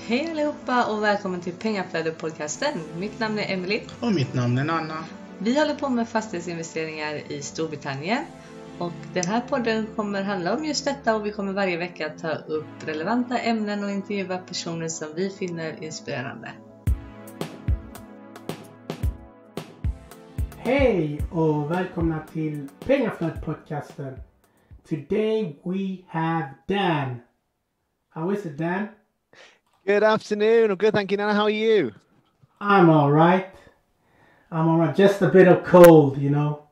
Hej allihopa och välkommen till Pengaflödet-podcasten. Mitt namn är Emily. Och mitt namn är Anna. Vi håller på med fastighetsinvesteringar i Storbritannien. Och den här podden kommer handla om just detta och vi kommer varje vecka ta upp relevanta ämnen och intervjua personer som vi finner inspirerande. Hej och välkomna till Pengaflödet-podcasten. Today we have Dan. How is it, Dan? Good afternoon. Good, thank you, Nana. How are you? I'm all right. Just a bit of cold, you know.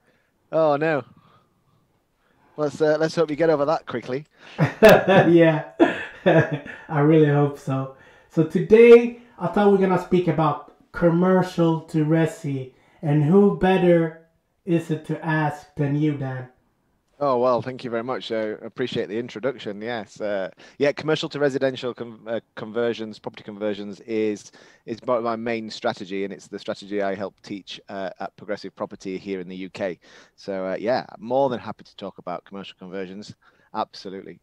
Oh no. Let's hope you get over that quickly. Yeah, I really hope so. So today I thought we're gonna speak about commercial to resi, and who better is it to ask than you, Dan? Oh well, thank you very much. I appreciate the introduction. Yes, commercial to residential conversions, property conversions is part of my main strategy, and it's the strategy I help teach at Progressive Property here in the UK. So more than happy to talk about commercial conversions. Absolutely.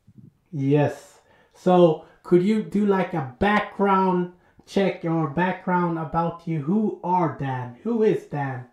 Yes. So could you do like a background check or background about you? Who are Dan? Who is Dan?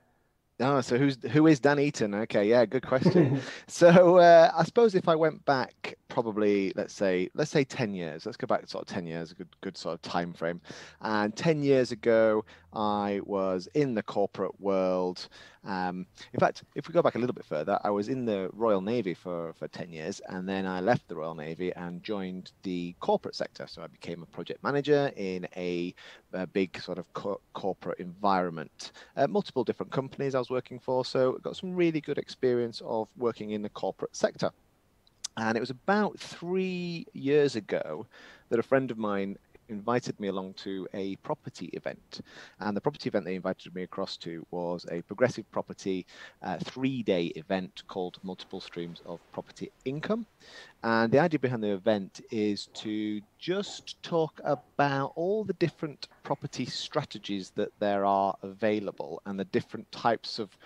Oh, so who is Dan Eaton? Okay, yeah, good question. So I suppose if I went back probably, let's say 10 years, let's go back sort of 10 years, a good sort of time frame. And 10 years ago, I was in the corporate world. In fact, if we go back a little bit further, I was in the Royal Navy for 10 years, and then I left the Royal Navy and joined the corporate sector. So I became a project manager in a big sort of corporate environment. Multiple different companies I was working for, so I got some really good experience of working in the corporate sector. And it was about 3 years ago that a friend of mine invited me along to a property event, and the property event they invited me across to was a Progressive Property 3-day event called Multiple Streams of Property Income. And the idea behind the event is to just talk about all the different property strategies that there are available and the different types of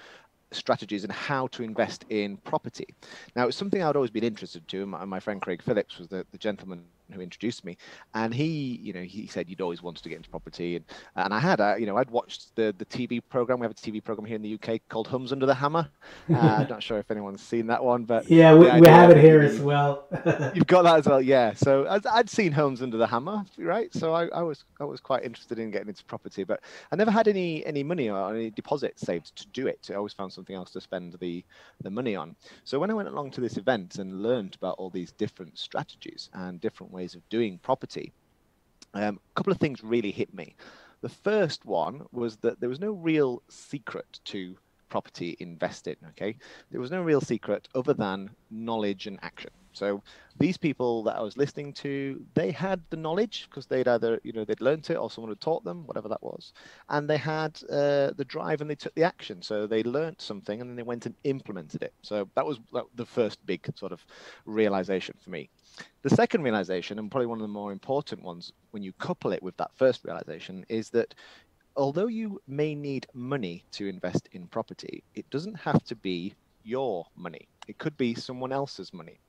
strategies and how to invest in property. Now, it's something I'd always been interested to, and my friend Craig Phillips was the gentleman who introduced me, and he said you'd always wanted to get into property, and I had I'd watched the TV program. We have a TV program here in the UK called Homes Under the Hammer. I'm not sure if anyone's seen that one, but yeah, we have it here as well. You've got that as well, yeah. So I'd seen Homes Under the Hammer, right? So I was quite interested in getting into property, but I never had any money or any deposit saved to do it. So I always found something else to spend the money on. So when I went along to this event and learned about all these different strategies and different ways of doing property, a couple of things really hit me. The first one was that there was no real secret to property investing. Okay, there was no real secret other than knowledge and action. So these people that I was listening to, they had the knowledge because they'd either they'd learned it or someone had taught them, whatever that was, and they had the drive and they took the action. So they learned something and then they went and implemented it. So that was the first big sort of realization for me. The second realization, and probably one of the more important ones when you couple it with that first realization, is that although you may need money to invest in property, it doesn't have to be your money. It could be someone else's money.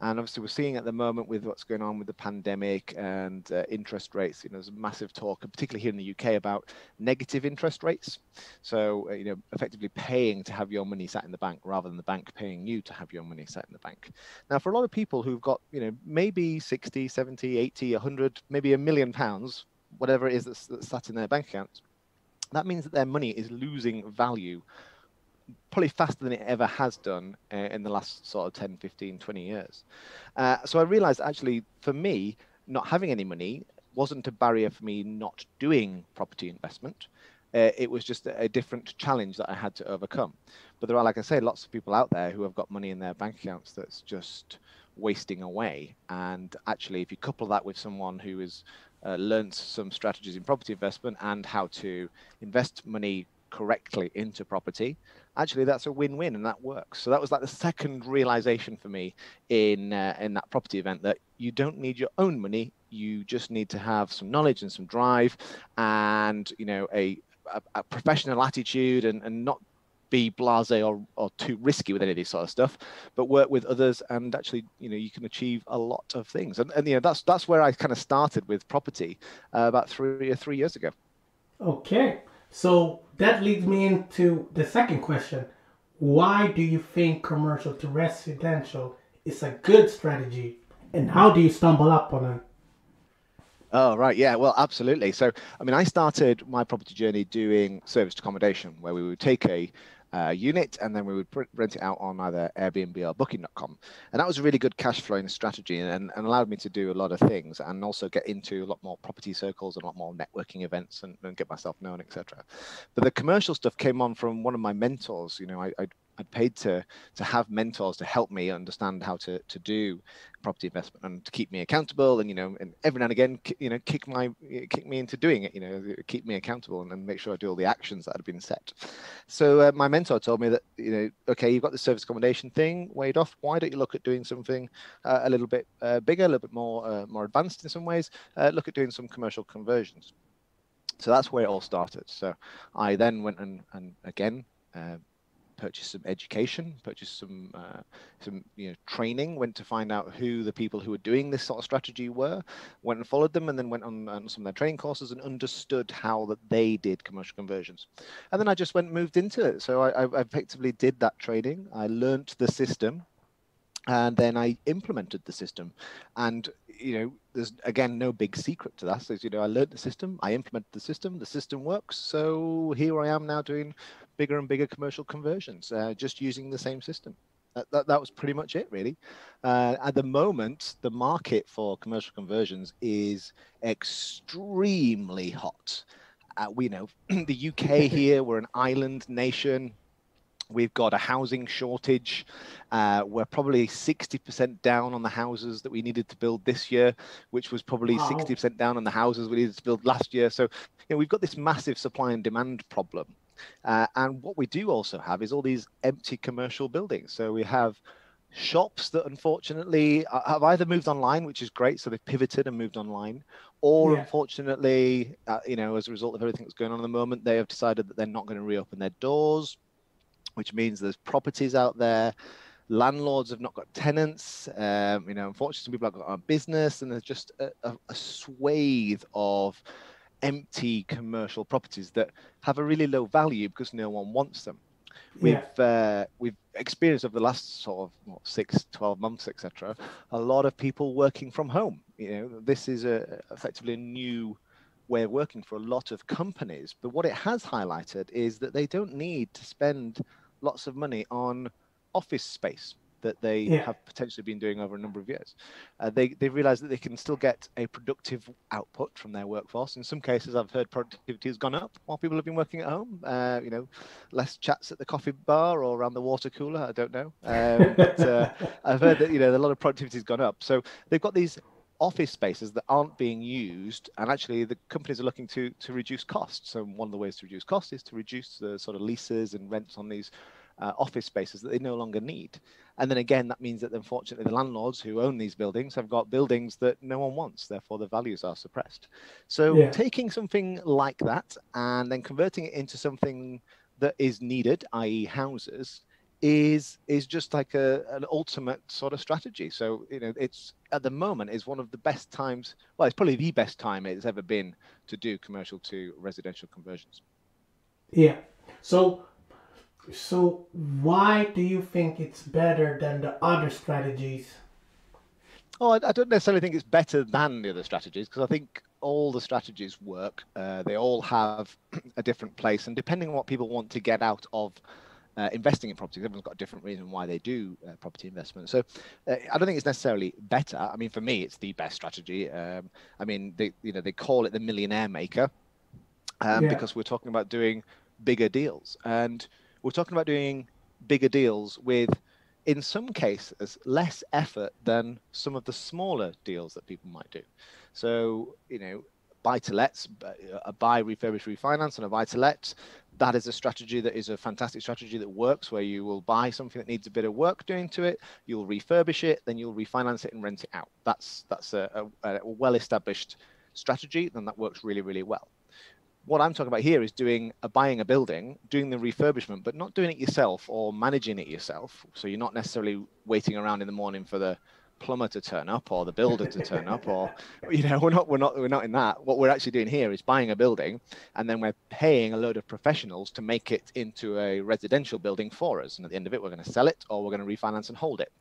And obviously we're seeing at the moment with what's going on with the pandemic and interest rates, there's massive talk, particularly here in the UK, about negative interest rates. So, effectively paying to have your money sat in the bank rather than the bank paying you to have your money sat in the bank. Now, for a lot of people who've got, maybe 60, 70, 80, 100, maybe £1 million, whatever it is that's sat in their bank accounts, that means that their money is losing value probably faster than it ever has done in the last sort of 10, 15, 20 years. So I realized actually for me, not having any money wasn't a barrier for me not doing property investment. It was just a different challenge that I had to overcome. But there are, like I say, lots of people out there who have got money in their bank accounts that's just wasting away. And actually, if you couple that with someone who has learned some strategies in property investment and how to invest money correctly into property, actually that's a win-win, and that works. So that was like the second realization for me in that property event, that you don't need your own money, you just need to have some knowledge and some drive and a professional attitude and not be blasé or too risky with any of this sort of stuff, but work with others, and actually, you can achieve a lot of things. And that's where I kind of started with property about 3 years ago. Okay, so that leads me into the second question. Why do you think commercial to residential is a good strategy, and how do you stumble up on it? Oh, right. Yeah, well, absolutely. So, I mean, I started my property journey doing serviced accommodation, where we would take a unit and then we would rent it out on either Airbnb or Booking.com. And that was a really good cash flowing strategy, and allowed me to do a lot of things, and also get into a lot more property circles and a lot more networking events, and get myself known, etc. But the commercial stuff came on from one of my mentors. I'd paid to have mentors to help me understand how to do property investment and to keep me accountable, and and every now and again kick me into doing it, keep me accountable, and make sure I do all the actions that had been set. So my mentor told me that okay, you've got the service accommodation thing weighed off, why don't you look at doing something a little bit bigger, a little bit more advanced in some ways. Look at doing some commercial conversions. So that's where it all started. So I then went and again purchased some education, purchased some training, went to find out who the people who were doing this sort of strategy were, went and followed them, and then went on some of their training courses and understood how that they did commercial conversions. And then I just moved into it. So I effectively did that training. I learned the system, and then I implemented the system. And there's again no big secret to that. So I learned the system, I implemented the system works. So here I am now doing bigger and bigger commercial conversions, just using the same system. That was pretty much it, really. At the moment, the market for commercial conversions is extremely hot. We know the UK here, we're an island nation. We've got a housing shortage. We're probably 60% down on the houses that we needed to build this year, which was probably 60% down on the houses we needed to build last year. So, we've got this massive supply and demand problem. And what we do also have is all these empty commercial buildings. So we have shops that unfortunately have either moved online, which is great, so they've pivoted and moved online, or unfortunately, as a result of everything that's going on at the moment, they have decided that they're not going to reopen their doors, which means there's properties out there. Landlords have not got tenants. Unfortunately, some people have got a business, and there's just a swathe of empty commercial properties that have a really low value because no one wants them. We've experienced over the last sort of 6, 12 months, etc., a lot of people working from home. This is effectively a new way of working for a lot of companies. But what it has highlighted is that they don't need to spend lots of money on office space that they have potentially been doing over a number of years. They realize that they can still get a productive output from their workforce. In some cases, I've heard productivity has gone up while people have been working at home. Less chats at the coffee bar or around the water cooler. I don't know. But I've heard that a lot of productivity has gone up. So they've got these office spaces that aren't being used, and actually the companies are looking to reduce costs. So one of the ways to reduce costs is to reduce the sort of leases and rents on these office spaces that they no longer need. And then again, that means that unfortunately the landlords who own these buildings have got buildings that no one wants, therefore the values are suppressed. So taking something like that and then converting it into something that is needed, i.e. houses, is just like an ultimate sort of strategy. So it's at the moment is one of the best times, well, it's probably the best time it's ever been to do commercial to residential conversions. So why do you think it's better than the other strategies? Oh, I don't necessarily think it's better than the other strategies, because I think all the strategies work. They all have a different place, and depending on what people want to get out of investing in property, everyone's got a different reason why they do property investment. So I don't think it's necessarily better. I mean, for me, it's the best strategy. They call it the millionaire maker because we're talking about doing bigger deals, and we're talking about doing bigger deals with, in some cases, less effort than some of the smaller deals that people might do. So, buy-to-lets, a buy, refurbish, refinance, and a buy-to-let, that is a strategy that is a fantastic strategy that works, where you will buy something that needs a bit of work doing to it, you'll refurbish it, then you'll refinance it and rent it out. That's a well-established strategy, and that works really, really well. What I'm talking about here is buying a building, doing the refurbishment, but not doing it yourself or managing it yourself. So you're not necessarily waiting around in the morning for the plumber to turn up or the builder to turn up, or we're not in that. What we're actually doing here is buying a building, and then we're paying a load of professionals to make it into a residential building for us. And at the end of it, we're going to sell it or we're going to refinance and hold it.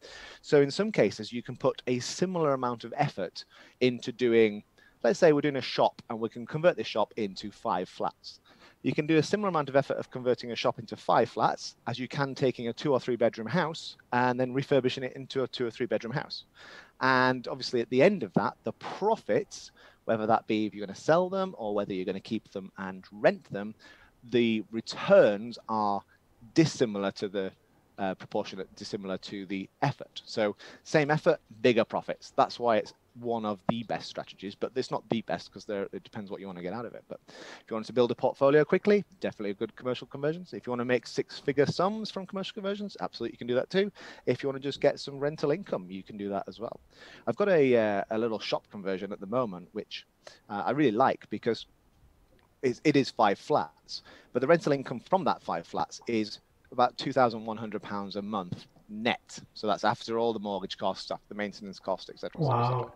So in some cases, you can put a similar amount of effort into doing. Let's say we're doing a shop and we can convert this shop into 5 flats. You can do a similar amount of effort of converting a shop into 5 flats as you can taking a 2 or 3 bedroom house and then refurbishing it into a 2 or 3 bedroom house. And obviously at the end of that, the profits, whether that be if you're going to sell them or whether you're going to keep them and rent them, the returns are dissimilar to the proportionate, dissimilar to the effort. So same effort, bigger profits. That's why it's one of the best strategies, but it's not the best because it depends what you want to get out of it. But if you want to build a portfolio quickly, definitely a good commercial conversions. If you want to make 6-figure sums from commercial conversions, absolutely you can do that too. If you want to just get some rental income, you can do that as well. I've got a little shop conversion at the moment, which I really like because it is 5 flats, but the rental income from that 5 flats is about £2,100 a month net. So that's after all the mortgage costs, after the maintenance cost, etc. Wow.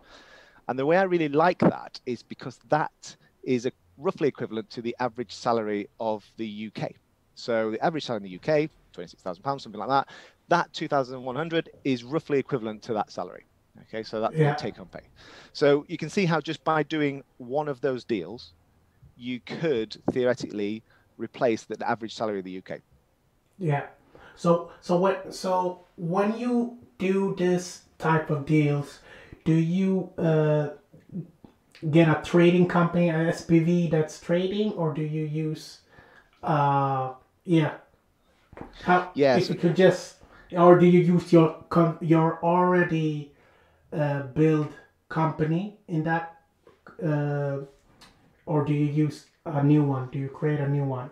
And the way I really like that is because that is roughly equivalent to the average salary of the UK. So the average salary in the UK, £26,000, something like that. That 2,100 is roughly equivalent to that salary. Okay, so that's the take-home pay. So you can see how just by doing one of those deals, you could theoretically replace the average salary of the UK. Yeah. So when you do this type of deals, do you get a trading company, an SPV that's trading, or do you use How if you could just, or do you use your already build company in that, or do you use a new one? Do you create a new one?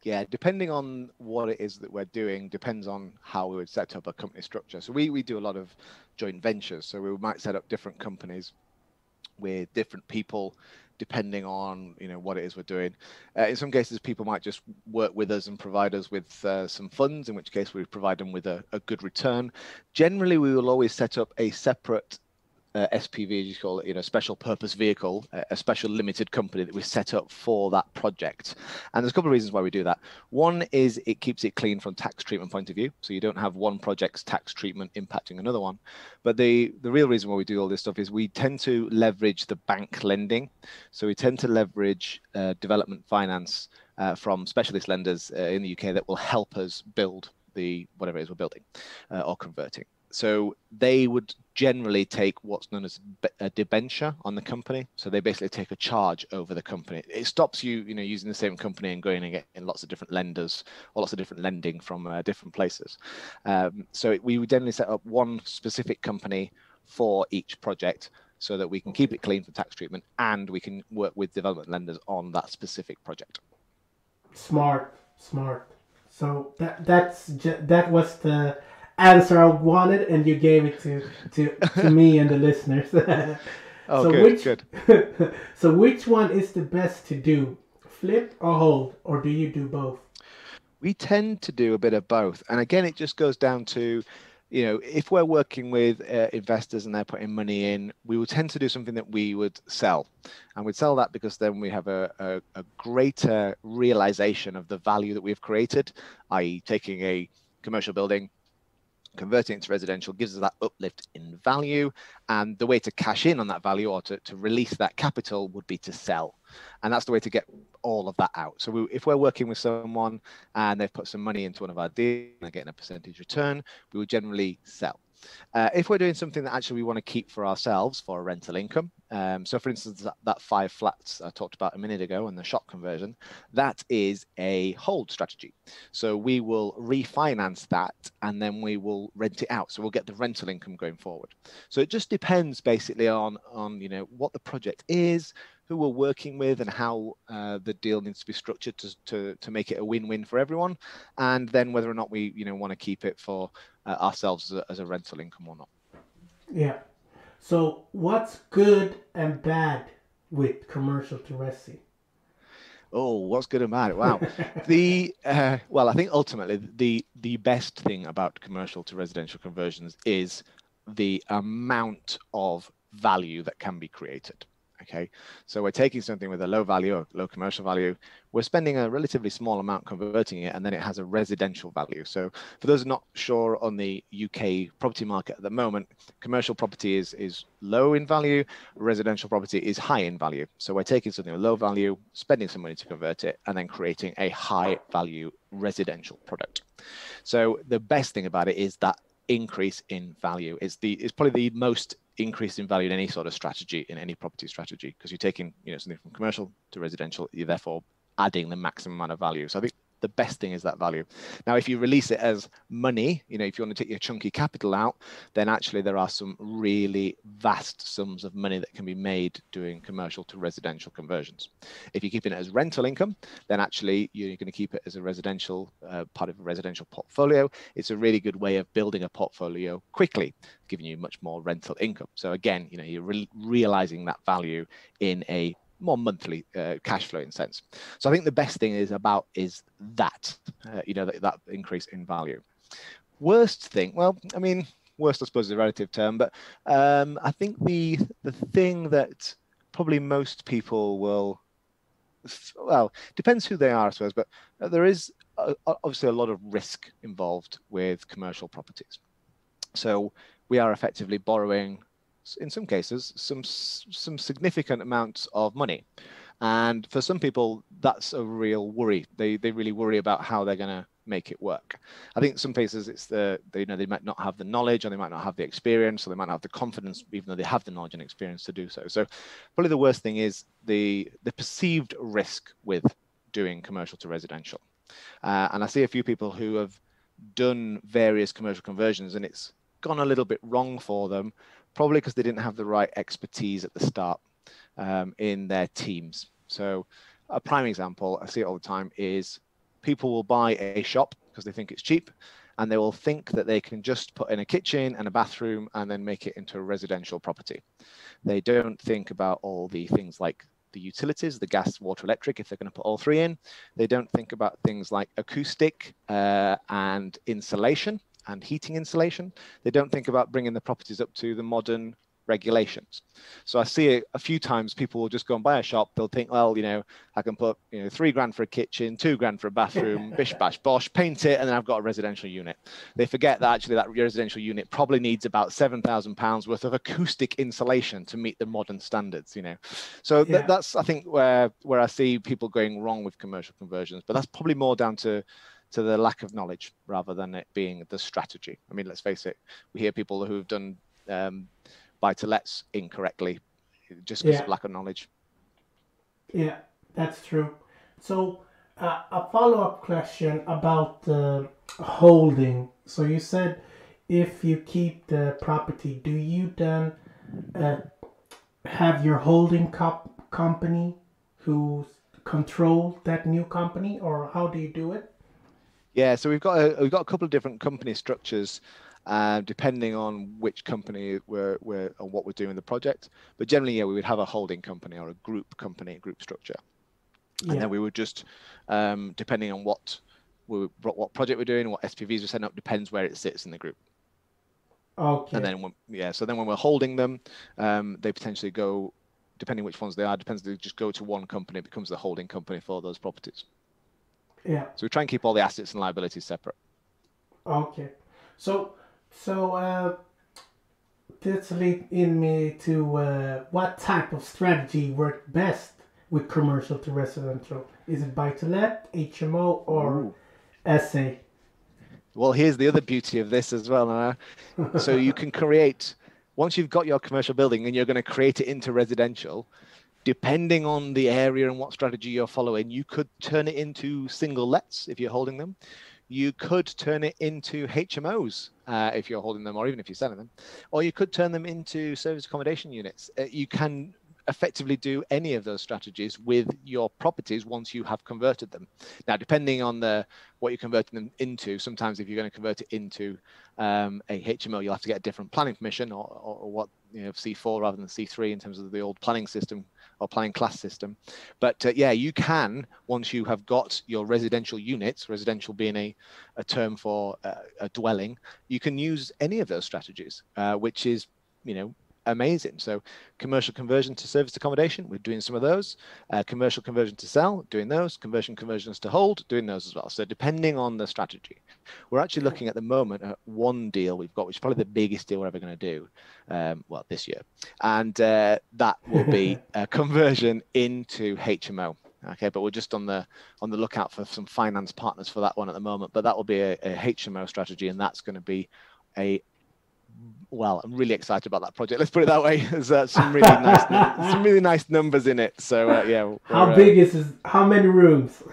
Yeah, depending on what it is that we're doing, depends on how we would set up a company structure. So we do a lot of joint ventures. So we might set up different companies with different people, depending on what it is we're doing. In some cases, people might just work with us and provide us with some funds, in which case we provide them with a good return. Generally, we will always set up a separate SPV, as you call it, special purpose vehicle, a special limited company that we set up for that project. And there's a couple of reasons why we do that. One is it keeps it clean from tax treatment point of view. So you don't have one project's tax treatment impacting another one. But the real reason why we do all this stuff is we tend to leverage the bank lending. So we tend to leverage development finance from specialist lenders in the UK that will help us build whatever it is we're building or converting. So they would generally take what's known as a debenture on the company. So they basically take a charge over the company. It stops you, using the same company and going and getting lots of different lenders or lots of different lending from different places. So we would generally set up one specific company for each project so that we can keep it clean for tax treatment and we can work with development lenders on that specific project. Smart. So that was the answer I wanted, and you gave it to me and the listeners. Oh, so good. So which one is the best to do? Flip or hold, or do you do both? We tend to do a bit of both. And again, it just goes down to, if we're working with investors and they're putting money in, we would tend to do something that we would sell. And we'd sell that because then we have a greater realization of the value that we've created, i.e. taking a commercial building, converting it to residential gives us that uplift in value, and the way to cash in on that value or to release that capital would be to sell, and that's the way to get all of that out. So if we're working with someone and they've put some money into one of our deals and they're getting a percentage return, we would generally sell. If we're doing something that actually we want to keep for ourselves for rental income, so for instance, that 5 flats I talked about a minute ago and the shop conversion, that is a hold strategy. So we will refinance that and then we will rent it out. So we'll get the rental income going forward. So it just depends basically on what the project is, who we're working with, and how the deal needs to be structured to make it a win-win for everyone, and then whether or not we want to keep it for ourselves as a rental income or not. Yeah. So what's good and bad with commercial to resi? Oh, what's good about it? Wow. The well, I think ultimately the best thing about commercial to residential conversions is the amount of value that can be created. Okay, so we're taking something with a low value or low commercial value, we're spending a relatively small amount converting it, and then it has a residential value. So for those not sure on the UK property market at the moment, commercial property is low in value, residential property is high in value. So we're taking something with low value, spending some money to convert it, and then creating a high value residential product. So the best thing about it is that increase in value. It's probably the most increase in value in any sort of strategy, in any property strategy, because you're taking something from commercial to residential, you're therefore adding the maximum amount of value. So I think the best thing is that value. Now, if you release it as money, if you want to take your chunky capital out, then actually there are some really vast sums of money that can be made doing commercial to residential conversions. If you're keeping it as rental income, then actually you're going to keep it as a residential part of a residential portfolio. It's a really good way of building a portfolio quickly, giving you much more rental income. So again, you're realizing that value in a more monthly cash flowing sense. So I think the best thing is that that increase in value. Worst thing, well, I mean, worst I suppose is a relative term, but I think the thing that probably most people will, well, depends who they are, I suppose, but there is obviously a lot of risk involved with commercial properties. So we are effectively borrowing, in some cases, some significant amounts of money, and for some people that's a real worry. They really worry about how they're going to make it work. I think some cases it's they might not have the knowledge, or they might not have the experience, or they might not have the confidence, even though they have the knowledge and experience to do so. So probably the worst thing is the perceived risk with doing commercial to residential. And I see a few people who have done various commercial conversions and it's gone a little bit wrong for them, probably because they didn't have the right expertise at the start in their teams. So a prime example, I see it all the time, is people will buy a shop because they think it's cheap, and they will think that they can just put in a kitchen and a bathroom and then make it into a residential property. They don't think about all the things like the utilities, the gas, water, electric, if they're going to put all three in. They don't think about things like acoustic and insulation and heating insulation. They don't think about bringing the properties up to the modern regulations. So I see it a few times. People will just go and buy a shop. They'll think, well, I can put £3,000 for a kitchen, £2,000 for a bathroom, bish bash bosh, paint it, and then I've got a residential unit. They forget that actually that residential unit probably needs about £7,000 worth of acoustic insulation to meet the modern standards. So that's, I think, where I see people going wrong with commercial conversions. But that's probably more down to the lack of knowledge rather than it being the strategy. I mean, let's face it, we hear people who've done buy-to-lets incorrectly just because of lack of knowledge. Yeah, that's true. So a follow-up question about holding. So you said if you keep the property, do you then have your holding company who control that new company, or how do you do it? Yeah, so we've got a couple of different company structures, depending on which company we're or what we're doing in the project. But generally, we would have a holding company or a group company, group structure, and then we would just, depending on what project we're doing, what SPVs we're setting up, depends where it sits in the group. Okay. And then so then when we're holding them, they potentially go, depending which ones they are, they just go to one company. It becomes the holding company for those properties. Yeah. So we try and keep all the assets and liabilities separate. Okay. So this leads me to what type of strategy worked best with commercial to residential? Is it buy-to-let, HMO, or SA? Well, here's the other beauty of this as well. So you can create, once you've got your commercial building and you're going to create it into residential, depending on the area and what strategy you're following, you could turn it into single lets if you're holding them. You could turn it into HMOs if you're holding them, or even if you're selling them, or you could turn them into service accommodation units. You can effectively do any of those strategies with your properties once you have converted them. Now, depending on what you're converting them into, sometimes if you're going to convert it into a HMO, you'll have to get a different planning permission or what, C4 rather than C3 in terms of the old planning system or planning class system. But yeah, you can, once you have got your residential units, residential being a term for a dwelling, you can use any of those strategies, which is, amazing. So commercial conversion to service accommodation, we're doing some of those. Commercial conversion to sell, doing those. Conversions to hold, doing those as well. So depending on the strategy, we're actually looking at the moment at one deal we've got, which is probably the biggest deal we're ever going to do, well, this year. And that will be a conversion into HMO. Okay, but we're just on the lookout for some finance partners for that one at the moment. But that will be a HMO strategy, and that's going to be well, I'm really excited about that project. Let's put it that way. There's some really nice numbers in it. So yeah. How big is this? How many rooms?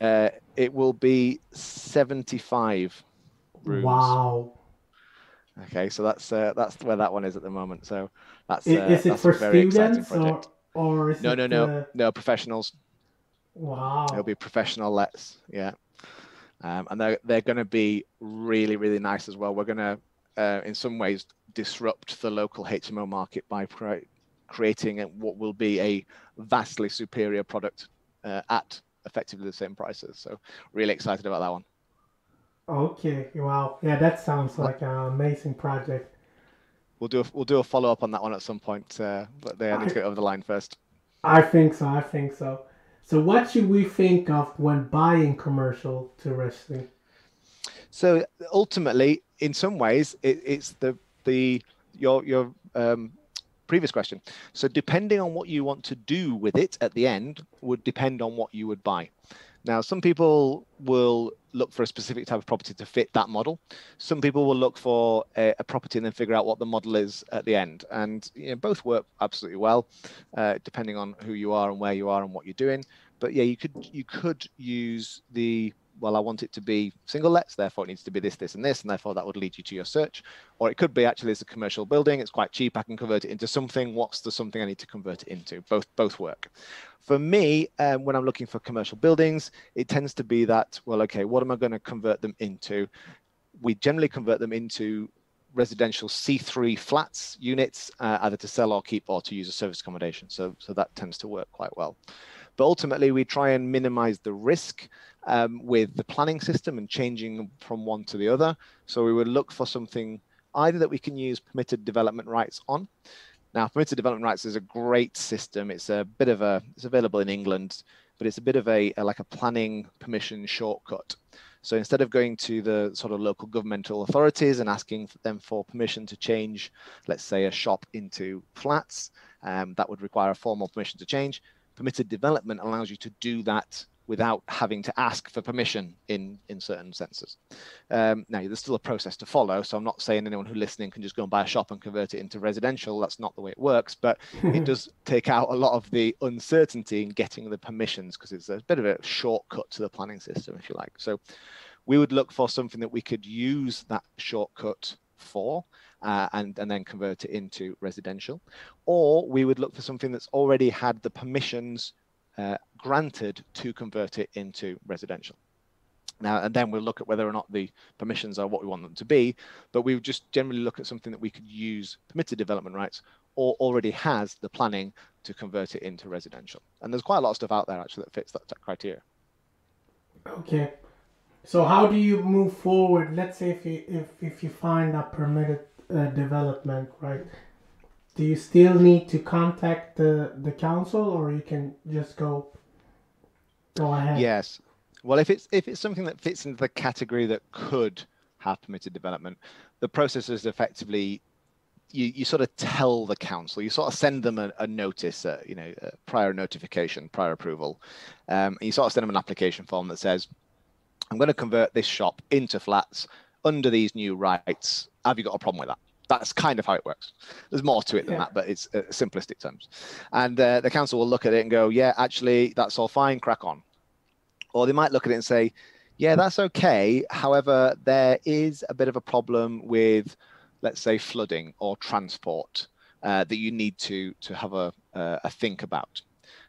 It will be 75 rooms. Wow. Okay, so that's where that one is at the moment. So that's is it that's for a very exciting students project. or is it? No, professionals. Wow. It'll be professional lets. Yeah, and they're going to be really, really nice as well. We're going to in some ways disrupt the local HMO market by creating what will be a vastly superior product at effectively the same prices. So really excited about that one. Okay, wow. Yeah, that sounds like an amazing project. We'll do a follow up on that one at some point, but they need to get over the line first. I think so. So what should we think of when buying commercial to resi? So ultimately, in some ways, it's your previous question. So depending on what you want to do with it at the end would depend on what you would buy. Now, some people will look for a specific type of property to fit that model. Some people will look for a property and then figure out what the model is at the end. And both work absolutely well, depending on who you are and where you are and what you're doing. But yeah, you could use well, I want it to be single lets, therefore it needs to be this, this, and this, and therefore that would lead you to your search. Or it could be actually it's a commercial building, it's quite cheap, I can convert it into something. What's the something I need to convert it into? Both work. For me, when I'm looking for commercial buildings, it tends to be that, well, okay, what am I going to convert them into? We generally convert them into residential C3 flats units, either to sell or keep or to use as service accommodation. So that tends to work quite well. But ultimately, we try and minimize the risk with the planning system and changing from one to the other. So we would look for something either that we can use permitted development rights on. Now, permitted development rights is a great system. It's available in England, but it's a bit of like a planning permission shortcut. So instead of going to the sort of local governmental authorities and asking them for permission to change, let's say, a shop into flats, that would require a formal permission to change. Permitted development allows you to do that without having to ask for permission in certain senses. Now, there's still a process to follow, so I'm not saying anyone who's listening can just go and buy a shop and convert it into residential. That's not the way it works, but it does take out a lot of the uncertainty in getting the permissions because it's a bit of a shortcut to the planning system, if you like. So we would look for something that we could use that shortcut for, and then convert it into residential. Or we would look for something that's already had the permissions granted to convert it into residential. Now, and then we'll look at whether or not the permissions are what we want them to be, but we would just generally look at something that we could use permitted development rights or already has the planning to convert it into residential. And there's quite a lot of stuff out there actually that fits that criteria. Okay. So how do you move forward? Let's say if you find a permitted development, right? Do you still need to contact the council, or you can just go ahead? Yes. Well, if it's something that fits into the category that could have permitted development, the process is effectively you sort of tell the council, you sort of send them a notice, prior notification, prior approval, and you sort of send them an application form that says, I'm going to convert this shop into flats under these new rights. Have you got a problem with that? That's kind of how it works. There's more to it than that, but it's simplistic terms. And the council will look at it and go, yeah, actually, that's all fine, crack on. Or they might look at it and say, yeah, that's okay. However, there is a bit of a problem with, let's say, flooding or transport that you need to have a think about.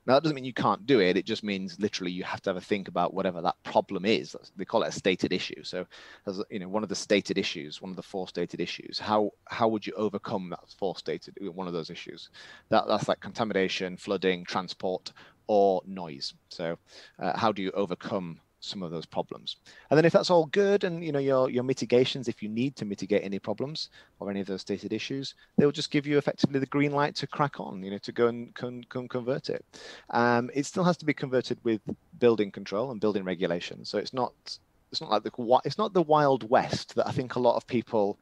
Now, that doesn't mean you can't do it. It just means literally you have to have a think about whatever that problem is. They call it a stated issue. So, as you know, one of the stated issues, one of the 4 stated issues, how would you overcome that 4 stated, one of those issues? That's like contamination, flooding, transport, or noise. So, how do you overcome some of those problems? And then if that's all good, and you know your mitigations, if you need to mitigate any problems or any of those stated issues, they'll just give you effectively the green light to crack on, you know, to go and convert it. It still has to be converted with building control and building regulation. So it's not like it's not the Wild West that I think a lot of people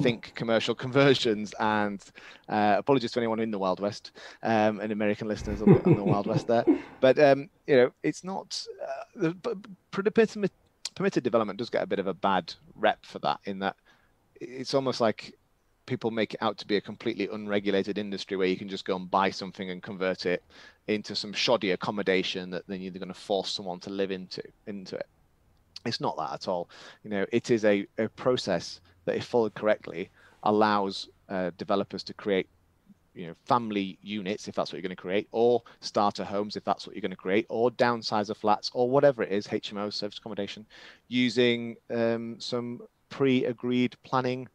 think commercial conversions, and apologies to anyone in the Wild West and American listeners on the Wild West there, but you know, it's not permitted development does get a bit of a bad rep for that, in that it's almost like people make it out to be a completely unregulated industry where you can just go and buy something and convert it into some shoddy accommodation that then you're going to force someone to live into it. It's not that at all. You know, it is a process that, if followed correctly, allows developers to create, you know, family units, if that's what you're going to create, or starter homes, if that's what you're going to create, or downsizer flats, or whatever it is, HMO, service accommodation, using some pre-agreed planning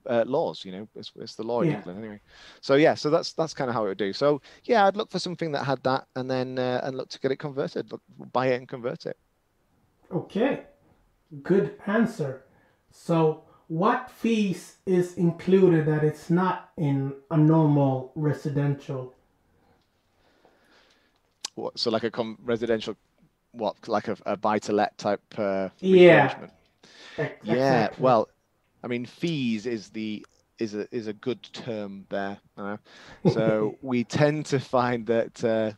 laws. You know, it's the law in England anyway. So yeah, so that's kind of how it would do. So yeah, I'd look for something that had that, and then and look to get it converted. Buy it and convert it. Okay, good answer. So what fees is included that it's not in a normal residential? What, so like a residential, what, like a buy-to-let type Yeah. refurbishment? Yeah, Exactly. well, I mean, fees is a good term there. So we tend to find that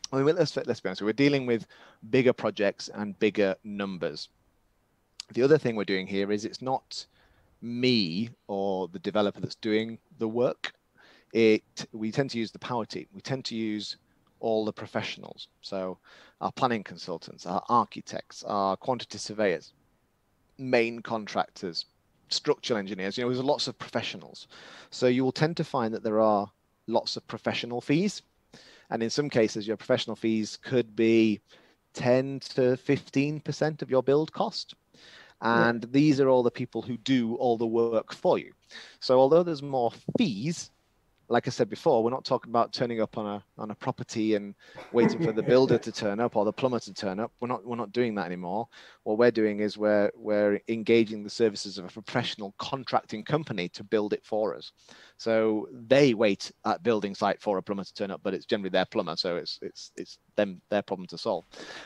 I mean, let's be honest, we're dealing with bigger projects and bigger numbers. The other thing we're doing here is it's not me or the developer that's doing the work. We tend to use the power team. We tend to use all the professionals. So our planning consultants, our architects, our quantity surveyors, main contractors, structural engineers. You know, there's lots of professionals. So you will tend to find that there are lots of professional fees. And in some cases, your professional fees could be 10 to 15% of your build cost. And these are all the people who do all the work for you. So although there's more fees, like I said before, we're not talking about turning up on a property and waiting for the builder to turn up or the plumber to turn up. We're not doing that anymore. What we're doing is we're engaging the services of a professional contracting company to build it for us. So they wait at building site for a plumber to turn up, but it's generally their plumber, so it's their problem to solve.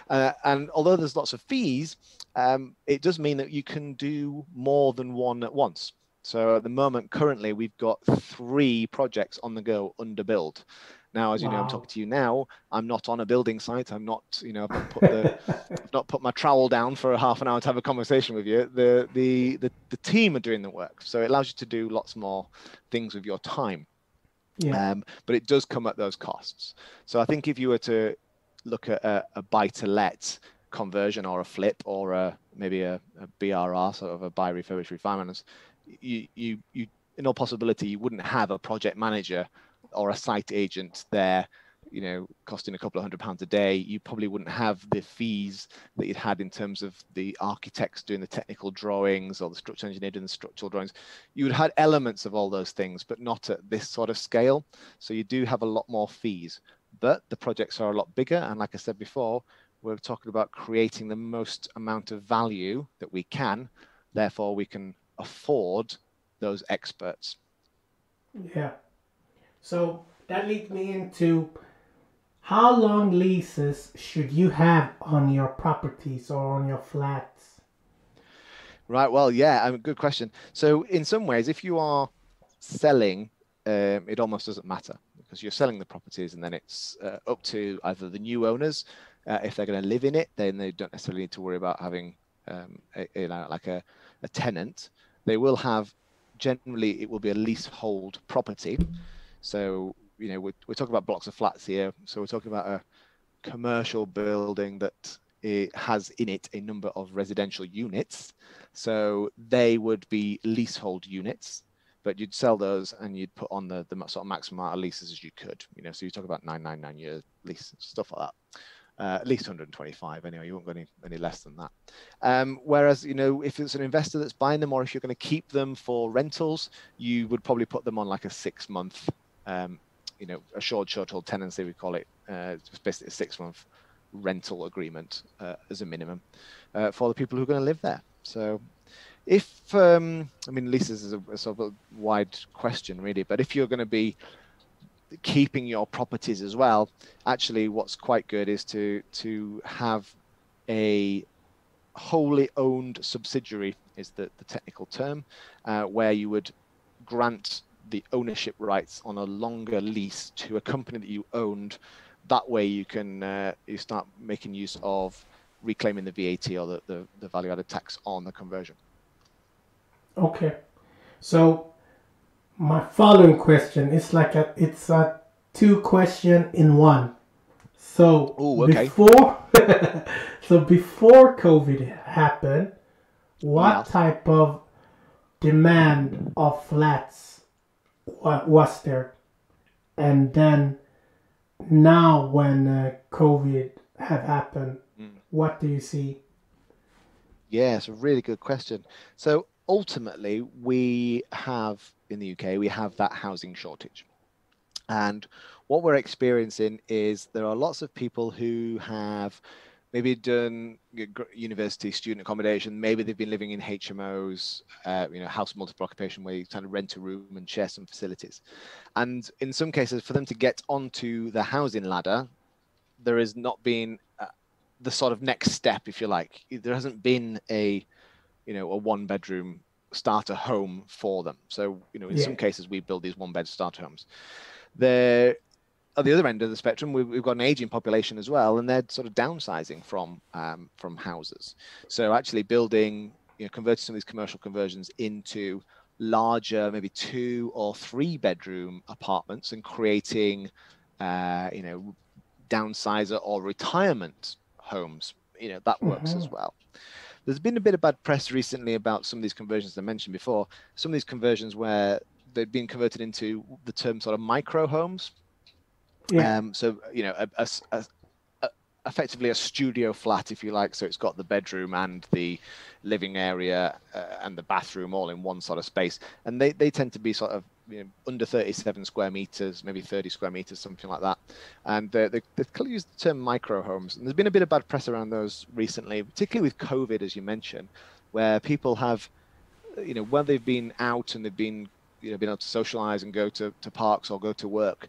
And although there's lots of fees, it does mean that you can do more than one at once. So at the moment, currently, we've got 3 projects on the go under build. Now, as you know, I'm talking to you now. I'm not on a building site. I'm not, you know, I've not put my trowel down for a half an hour to have a conversation with you. The team are doing the work, so it allows you to do lots more things with your time. But it does come at those costs. So I think if you were to look at a buy-to-let conversion or a flip or maybe a BRR, sort of a buy, refurbish, refinance, you in all possibility you wouldn't have a project manager or a site agent there, you know, costing a couple of £100 a day. You probably wouldn't have the fees that you'd had in terms of the architects doing the technical drawings or the structural engineer doing the structural drawings. You would have had elements of all those things, but not at this sort of scale. So you do have a lot more fees, but the projects are a lot bigger. And like I said before, we're talking about creating the most amount of value that we can. Therefore, we can afford those experts. Yeah. So that leads me into how long leases should you have on your properties or on your flats? Right. Well, yeah, good question. So in some ways, if you are selling, it almost doesn't matter because you're selling the properties and then it's up to either the new owners, if they're going to live in it, then they don't necessarily need to worry about having like a tenant. They will have, generally, it will be a leasehold property. So, you know, we're talking about blocks of flats here. So we're talking about a commercial building that it has in it a number of residential units. So they would be leasehold units. but you'd sell those and you'd put on the sort of maximum amount of leases as you could. So you talk about 999-year lease, stuff like that. At least 125 anyway, you won't go any less than that. Whereas, if it's an investor that's buying them, or if you're going to keep them for rentals, you would probably put them on like a 6-month, a short-hold tenancy, we call it. It's basically a 6-month rental agreement as a minimum for the people who are going to live there. So if, leases is a sort of a wide question really, but if you're going to be keeping your properties as well, actually what's quite good is to have a wholly owned subsidiary, is the technical term, where you would grant the ownership rights on a longer lease to a company that you owned. That way you can you start making use of reclaiming the VAT or the value added tax on the conversion. Okay, so my following question is like it's a 2 question in one. So before COVID happened, what type of demand of flats was there? And then now when COVID have happened, what do you see? Yeah, it's a really good question. So ultimately, we have in the UK, we have that housing shortage. And what we're experiencing is there are lots of people who have maybe done university student accommodation. Maybe they've been living in HMOs, house multiple occupation, where you kind of rent a room and share some facilities. And in some cases, for them to get onto the housing ladder, there has not been the sort of next step, if you like. There hasn't been a 1-bedroom starter home for them. So, in some cases, we build these 1-bed starter homes. They're at the other end of the spectrum. We've got an aging population as well, and they're sort of downsizing from houses. So actually building, converting some of these commercial conversions into larger, maybe 2 or 3-bedroom apartments, and creating, downsizer or retirement homes. That works as well. There's been a bit of bad press recently about some of these conversions I mentioned before. Some of these conversions where they've been converted into the term sort of micro homes. So effectively a studio flat, if you like. So it's got the bedroom and the living area and the bathroom all in one sort of space. And they tend to be sort of under 37 square meters, maybe 30 square meters, something like that. And they use the term micro homes. And there's been a bit of bad press around those recently, particularly with COVID, as you mentioned, where people have, when they've been out and they've been been able to socialize and go to parks or go to work,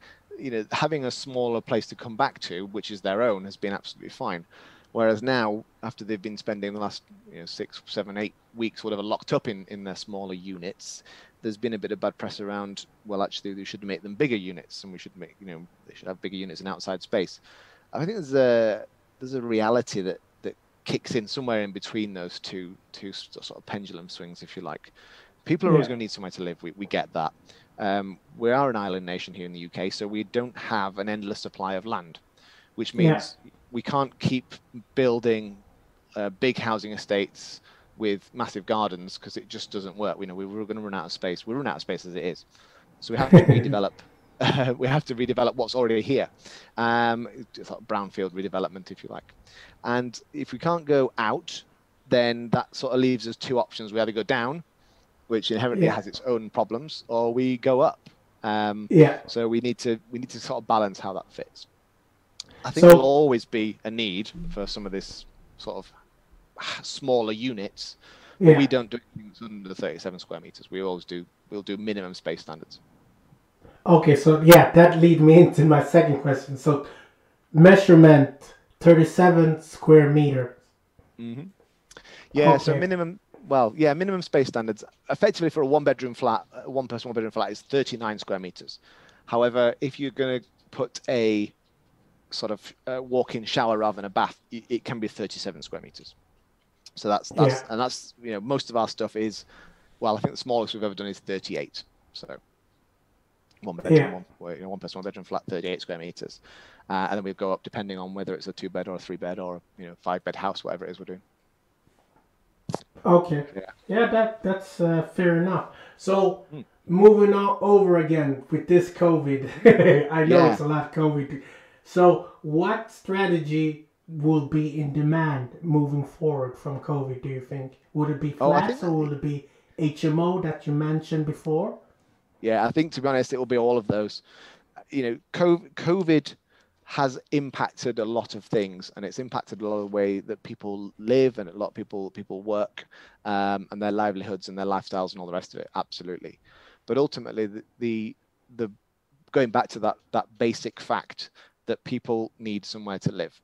having a smaller place to come back to, which is their own, has been absolutely fine. Whereas now, after they've been spending the last 6, 7, 8 weeks, whatever, locked up in their smaller units, there's been a bit of bad press around, well, actually, we should make them bigger units, and we should make, they should have bigger units in outside space. I think there's a reality that kicks in somewhere in between those two sort of pendulum swings, if you like. People are always going to need somewhere to live. We get that. We are an island nation here in the UK, so we don't have an endless supply of land, which means we can't keep building big housing estates with massive gardens, because it just doesn't work. We're going to run out of space. We run out of space as it is. So we have to redevelop. We have to redevelop what's already here. Brownfield redevelopment, if you like. And if we can't go out, then that sort of leaves us 2 options. We either go down, which inherently has its own problems, or we go up. So we need to sort of balance how that fits. I think there'll always be a need for some of this sort of smaller units, but we don't do things under 37 square meters. We'll do minimum space standards. Okay, so that leads me into my second question. So measurement 37 square meters. Mm-hmm. Yeah, so minimum space standards. Effectively, for a 1-bedroom flat, 1-bedroom flat is 39 square meters. However, if you're going to put a sort of walk-in shower rather than a bath, it can be 37 square meters. So that's most of our stuff is, well, I think the smallest we've ever done is 38. So 1 bedroom, one person, 1-bedroom flat, 38 square meters, and then we go up depending on whether it's a 2-bed or a 3-bed or 5-bed house, whatever it is we're doing. Okay. Yeah. Yeah, that's fair enough. So Mm. moving on over again with this COVID, I know Yeah. it's a lot COVID. So what strategy will be in demand moving forward from COVID? Do you think would it be Oh, I think flats or will it be HMO that you mentioned before? yeah, I think to be honest, it will be all of those. You know, COVID has impacted a lot of things, and it's impacted a lot of the way that people live and a lot of people work, and their livelihoods and their lifestyles and all the rest of it. Absolutely, but ultimately, the going back to that basic fact that people need somewhere to live,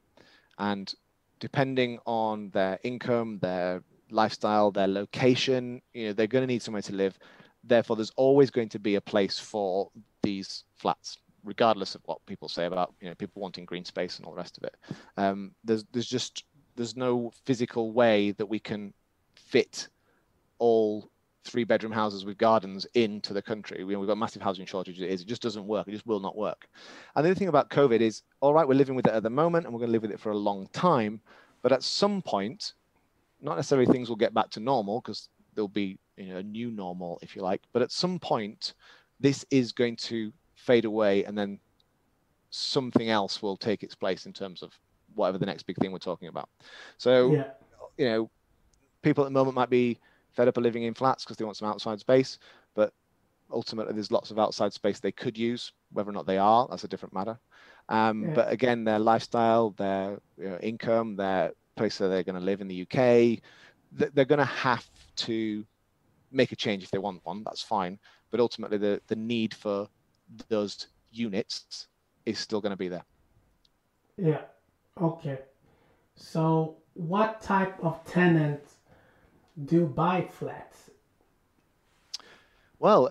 and depending on their income, their lifestyle, their location, they're going to need somewhere to live. Therefore, there's always going to be a place for these flats, regardless of what people say about people wanting green space and all the rest of it. There's no physical way that we can fit all 3-bedroom houses with gardens into the country. We've got massive housing shortage. It just doesn't work. It just will not work. And the other thing about COVID is, all right, we're living with it at the moment and we're going to live with it for a long time. But at some point, not necessarily things will get back to normal because there'll be a new normal, if you like. But at some point, this is going to fade away and then something else will take its place in terms of whatever the next big thing we're talking about. So, Yeah. People at the moment might be fed up of living in flats because they want some outside space, but ultimately there's lots of outside space they could use. Whether or not they are, that's a different matter. Yeah. But again, their lifestyle, their income, their place where they're going to live in the UK, they're going to have to make a change if they want one. That's fine. But ultimately, the need for those units is still going to be there. Yeah. Okay. So what type of tenants do buy flats? Well,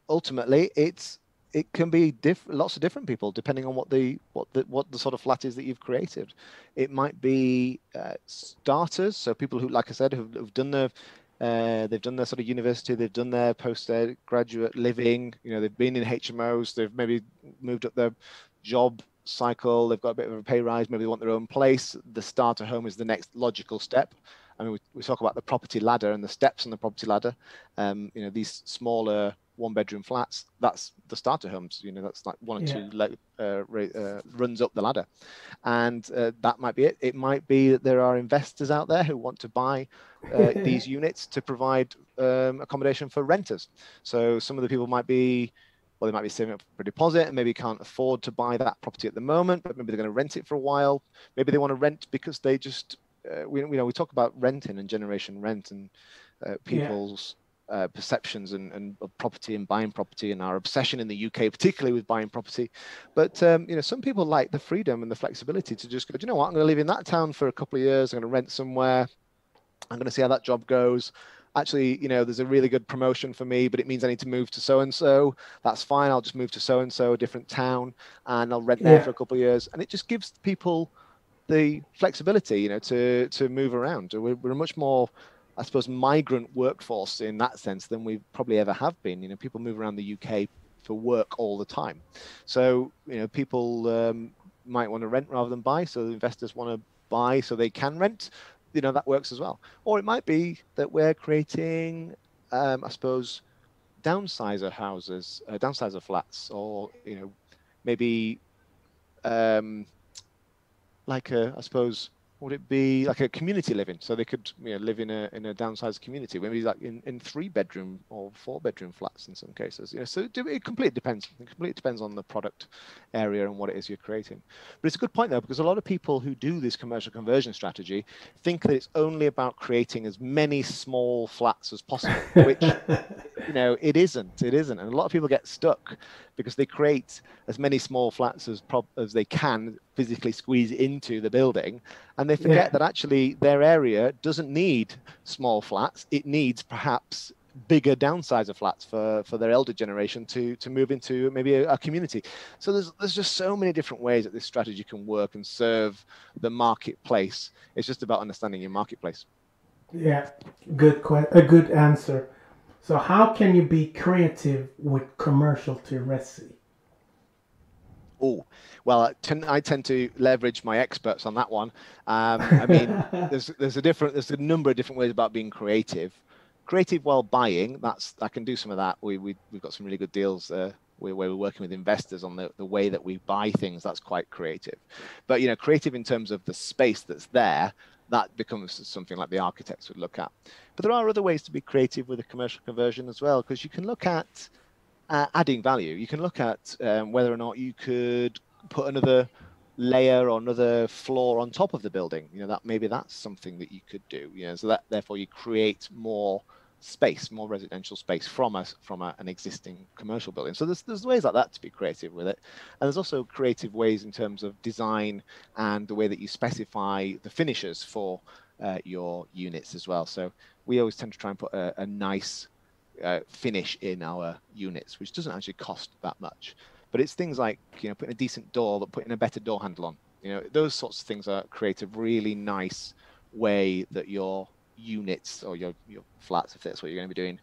ultimately, it can be lots of different people depending on what the sort of flat is that you've created. It might be starters, so people who, like I said, who've done they've done their sort of university, they've done their postgraduate living. They've been in HMOs, they've maybe moved up their job cycle, they've got a bit of a pay rise, maybe they want their own place. The starter home is the next logical step. I mean, we talk about the property ladder and the steps on the property ladder. These smaller 1-bedroom flats, that's the starter homes. That's like one or two runs up the ladder, and that might be it. It might be that there are investors out there who want to buy these units to provide accommodation for renters. So some of the people might be, well, they might be saving up for a deposit and maybe can't afford to buy that property at the moment, but maybe they're going to rent it for a while. Maybe they want to rent because they just we talk about renting and generation rent and people's perceptions and of property and buying property and our obsession in the UK, particularly with buying property. But some people like the freedom and the flexibility to just go, do you know what? I'm going to live in that town for a couple of years. I'm going to rent somewhere. I'm going to see how that job goes. Actually, there's a really good promotion for me, but it means I need to move to so-and-so. That's fine. I'll just move to so-and-so, a different town, and I'll rent there for a couple of years. And it just gives people the flexibility, to move around. We're a much more, I suppose, migrant workforce in that sense than we probably ever have been. People move around the UK for work all the time. So, people might want to rent rather than buy. So the investors want to buy so they can rent. That works as well. Or it might be that we're creating, I suppose, downsizer houses, downsizer flats, or, maybe like I suppose, would it be like a community living? So they could live in a downsized community, maybe like in 3-bedroom or 4-bedroom flats in some cases. So it completely depends. It completely depends on the product area and what it is you're creating. But it's a good point though, because a lot of people who do this commercial conversion strategy think that it's only about creating as many small flats as possible, which it isn't. It isn't. And a lot of people get stuck because they create as many small flats as they can physically squeeze into the building. And they forget that actually their area doesn't need small flats. It needs perhaps bigger downsizer flats for their elder generation to move into maybe a community. So there's just so many different ways that this strategy can work and serve the marketplace. It's just about understanding your marketplace. Yeah, a good answer. So how can you be creative with commercial to resi? Oh, well, I tend to leverage my experts on that one. I mean, there's a number of different ways about being creative. Creative while buying, I can do some of that. We've got some really good deals where we're working with investors on the way that we buy things. That's quite creative. But creative in terms of the space that's there, that becomes something like the architects would look at. But there are other ways to be creative with a commercial conversion as well, because you can look at adding value. You can look at whether or not you could put another layer or another floor on top of the building. That maybe that's something that you could do. So that therefore you create more space, more residential space from an existing commercial building. So there's ways like that to be creative with it, and there's also creative ways in terms of design and the way that you specify the finishes for your units as well. So we always tend to try and put a nice finish in our units, which doesn't actually cost that much, but it's things like putting a decent door, but putting a better door handle on. Those sorts of things are create a really nice way that your units or your flats, if that's what you're going to be doing,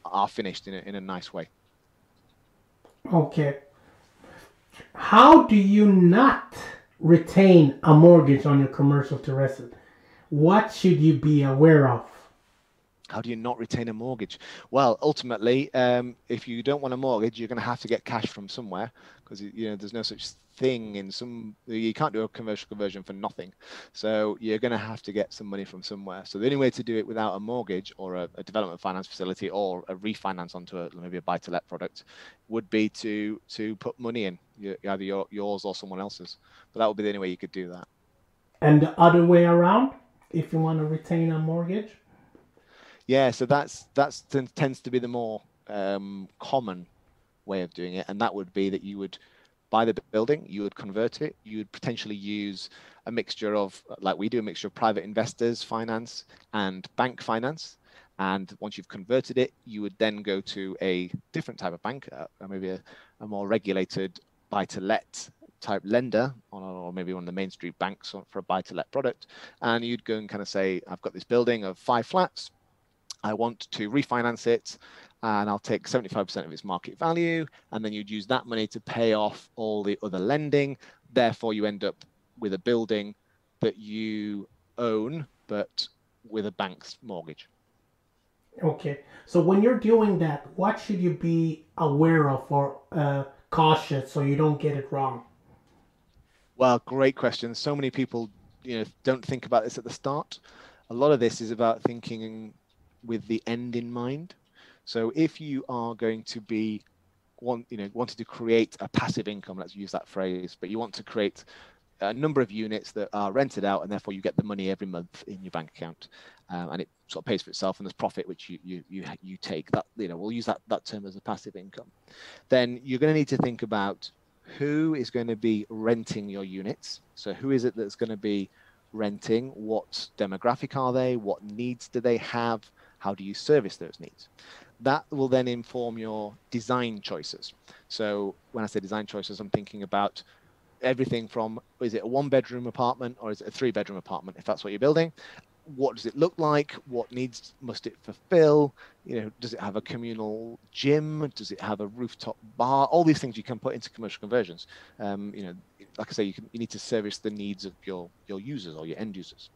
are finished in a nice way. Okay. How do you not retain a mortgage on your commercial to resident? What should you be aware of? How do you not retain a mortgage? Well, ultimately, if you don't want a mortgage, you're going to have to get cash from somewhere, because there's no such thing you can't do a commercial conversion for nothing. So you're going to have to get some money from somewhere. So the only way to do it without a mortgage or a development finance facility or a refinance onto maybe a buy-to-let product would be to put money in, either yours or someone else's. But that would be the only way you could do that. And the other way around, if you want to retain a mortgage? Yeah, so that tends to be the more common way of doing it, and that would be that you would buy the building, you would convert it, you would potentially use a mixture of, like we do, a mixture of private investors finance and bank finance. And once you've converted it, you would then go to a different type of bank, maybe a more regulated buy-to-let type lender, or maybe one of the main street banks for a buy-to-let product. And you'd go and kind of say, I've got this building of 5 flats. I want to refinance it, and I'll take 75% of its market value, and then you'd use that money to pay off all the other lending. Therefore, you end up with a building that you own, but with a bank's mortgage. Okay, so when you're doing that, what should you be aware of or cautious so you don't get it wrong? Well, great question. So many people, don't think about this at the start. A lot of this is about thinking with the end in mind. So if you are going to be wanting to create a passive income, let's use that phrase, but you want to create a number of units that are rented out, and therefore you get the money every month in your bank account, and it sort of pays for itself, and there's profit which you take. That we'll use that term as a passive income. Then you're going to need to think about who is going to be renting your units. So who is it that's going to be renting? What demographic are they? What needs do they have? How do you service those needs? That will then inform your design choices. So when I say design choices, I'm thinking about everything from, is it a 1-bedroom apartment or is it a 3-bedroom apartment, if that's what you're building? What does it look like? What needs must it fulfill? Does it have a communal gym? Does it have a rooftop bar? All these things you can put into commercial conversions. Like I say, you need to service the needs of your users or your end users.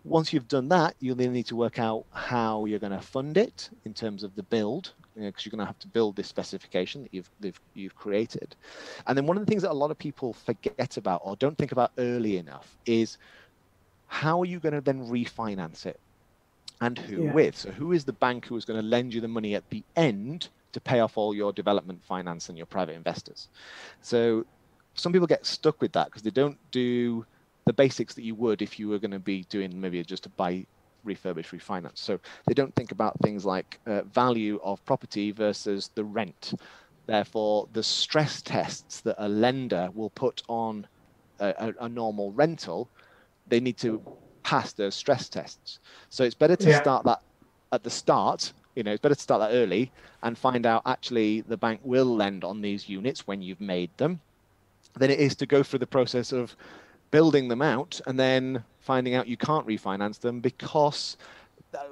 Once you've done that, you'll then need to work out how you're going to fund it in terms of the build, because you're going to have to build this specification that you've created. And then one of the things that a lot of people forget about or don't think about early enough is, how are you going to then refinance it, and who with? So who is the bank who is going to lend you the money at the end to pay off all your development finance and your private investors? So some people get stuck with that because they don't do the basics that you would if you were going to be doing maybe just a buy, refurbish, refinance. So they don't think about things like value of property versus the rent. Therefore, the stress tests that a lender will put on a normal rental, they need to pass those stress tests. So it's better to start that at the start. It's better to start that early and find out actually the bank will lend on these units when you've made them, than it is to go through the process of building them out and then finding out you can't refinance them because,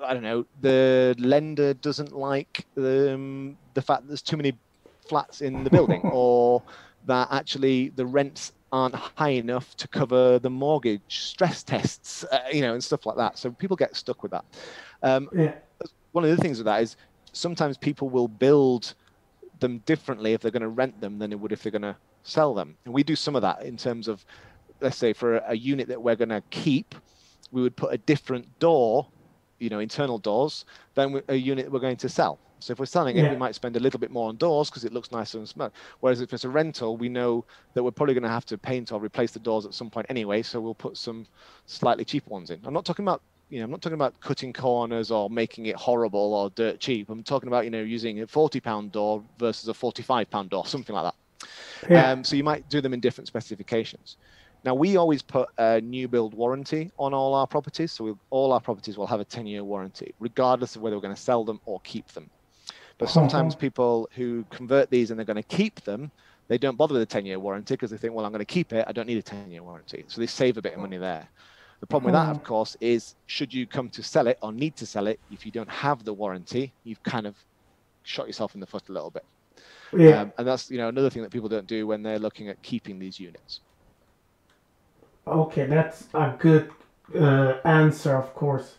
I don't know, the lender doesn't like the fact that there's too many flats in the building, or that actually the rents aren't high enough to cover the mortgage stress tests, and stuff like that. So people get stuck with that. One of the things with that is sometimes people will build them differently if they're going to rent them than it would if they're going to sell them. And we do some of that in terms of, let's say for a unit that we're going to keep, we would put a different door, internal doors, than a unit we're going to sell. So if we're selling it, we might spend a little bit more on doors because it looks nicer and smart. Whereas if it's a rental, we know that we're probably going to have to paint or replace the doors at some point anyway. So we'll put some slightly cheaper ones in. I'm not talking about cutting corners or making it horrible or dirt cheap. I'm talking about, using a £40 door versus a £45 door, something like that. So you might do them in different specifications. Now, we always put a new build warranty on all our properties. So all our properties will have a 10-year warranty, regardless of whether we're going to sell them or keep them. But sometimes people who convert these and they're going to keep them, they don't bother with a 10-year warranty because they think, well, I'm going to keep it. I don't need a 10-year warranty. So they save a bit of money there. The problem with that, of course, is should you come to sell it or need to sell it, if you don't have the warranty, you've kind of shot yourself in the foot a little bit. And that's, another thing that people don't do when they're looking at keeping these units. Okay, that's a good answer, of course.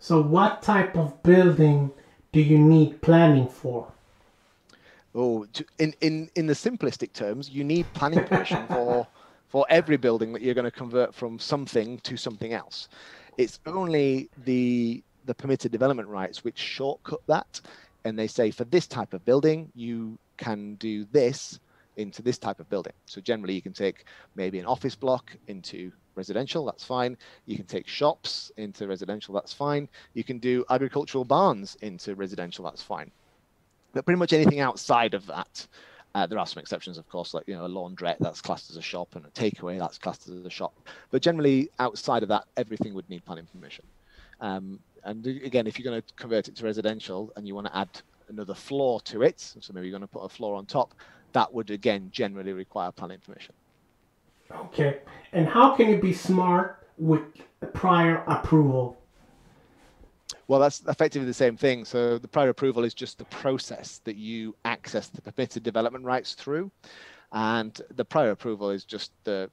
So what type of building do you need planning for? Oh, in the simplistic terms, you need planning permission for every building that you're going to convert from something to something else. It's only the permitted development rights which shortcut that, and they say for this type of building, you can do this into this type of building. So generally you can take maybe an office block into residential, that's fine. You can take shops into residential, that's fine. You can do agricultural barns into residential, that's fine. But pretty much anything outside of that, there are some exceptions, of course, like, a laundrette, that's classed as a shop, and a takeaway, that's classed as a shop. But generally outside of that, everything would need planning permission. And again, if you're going to convert it to residential and you want to add another floor to it, so maybe you're going to put a floor on top, that would again generally require planning permission. Okay, and how can you be smart with prior approval? Well, that's effectively the same thing. So the prior approval is just the process that you access the permitted development rights through, and the prior approval is just the